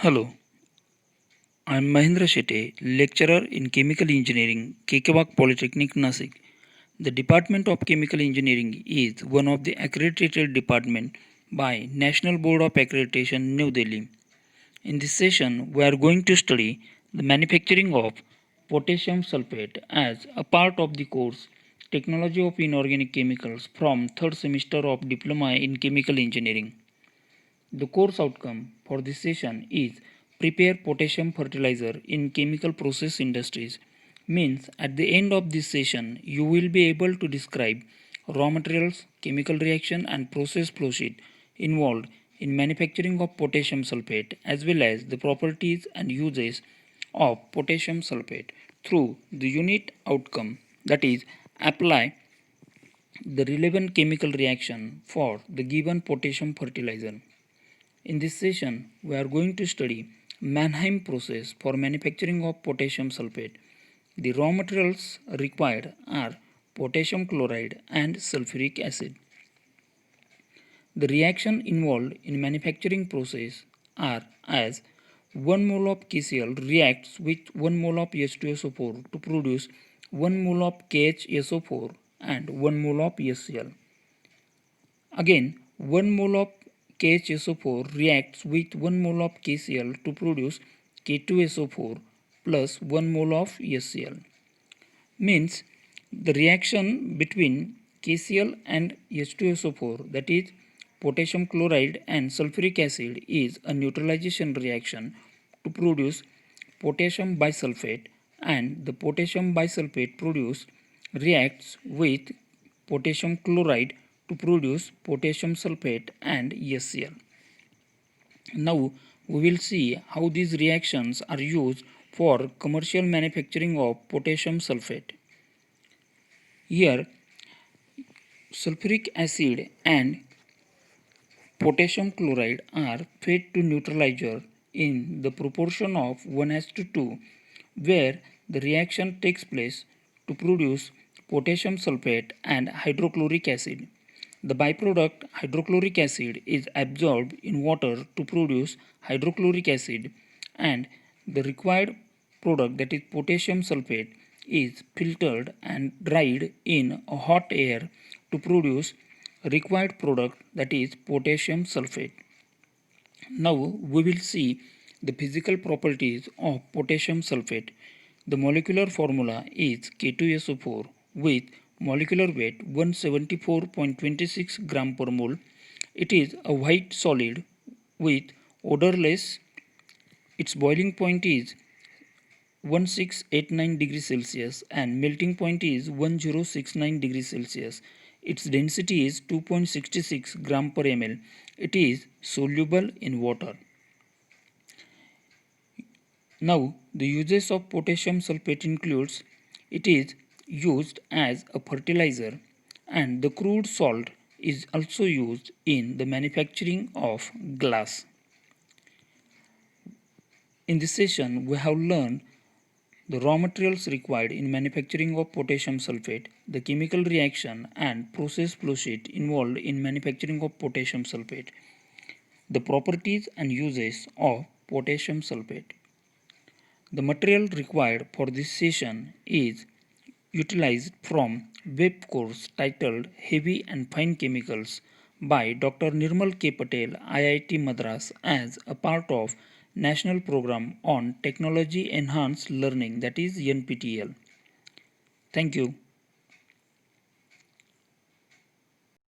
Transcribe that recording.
Hello, I am Mahendra Shetty, lecturer in Chemical Engineering, Kekewak Polytechnic, Nasik. The Department of Chemical Engineering is one of the accredited department by National Board of Accreditation, New Delhi. In this session, we are going to study the manufacturing of potassium sulfate as a part of the course Technology of Inorganic Chemicals from third semester of Diploma in Chemical Engineering. The course outcome for this session is prepare potassium fertilizer in chemical process industries. Means at the end of this session you will be able to describe raw materials, chemical reaction and process flow sheet involved in manufacturing of potassium sulfate as well as the properties and uses of potassium sulfate through the unit outcome, that is apply the relevant chemical reaction for the given potassium fertilizer. In this session, we are going to study Mannheim process for manufacturing of potassium sulfate. The raw materials required are potassium chloride and sulfuric acid. The reaction involved in manufacturing process are as 1 mole of KCl reacts with 1 mole of H2SO4 to produce 1 mole of KHSO4 and 1 mole of HCl. Again, 1 mole of KHSO4 reacts with 1 mole of KCl to produce K2SO4 plus 1 mole of HCl. Means the reaction between KCl and H2SO4, that is potassium chloride and sulfuric acid, is a neutralization reaction to produce potassium bisulfate, and the potassium bisulfate produced reacts with potassium chloride to produce potassium sulfate and HCl. Now we will see how these reactions are used for commercial manufacturing of potassium sulfate. Here sulfuric acid and potassium chloride are fed to neutralizer in the proportion of 1:2, where the reaction takes place to produce potassium sulfate and hydrochloric acid. The byproduct hydrochloric acid is absorbed in water to produce hydrochloric acid, and the required product, that is potassium sulfate, is filtered and dried in hot air to produce required product, that is potassium sulfate. Now we will see the physical properties of potassium sulfate. The molecular formula is K2SO4 with molecular weight 174.26 gram per mole. It is a white solid with odorless. Its boiling point is 1689 degrees Celsius and melting point is 1069 degrees Celsius. Its density is 2.66 gram per ml. It is soluble in water. Now the uses of potassium sulfate includes it is used as a fertilizer, and the crude salt is also used in the manufacturing of glass. In this session we have learned the raw materials required in manufacturing of potassium sulfate, the chemical reaction and process flow sheet involved in manufacturing of potassium sulfate, the properties and uses of potassium sulfate. The material required for this session is utilized from web course titled Heavy and Fine Chemicals by Dr. Nirmal K. Patel, IIT Madras, as a part of National Program on Technology Enhanced Learning, that is NPTEL. Thank you.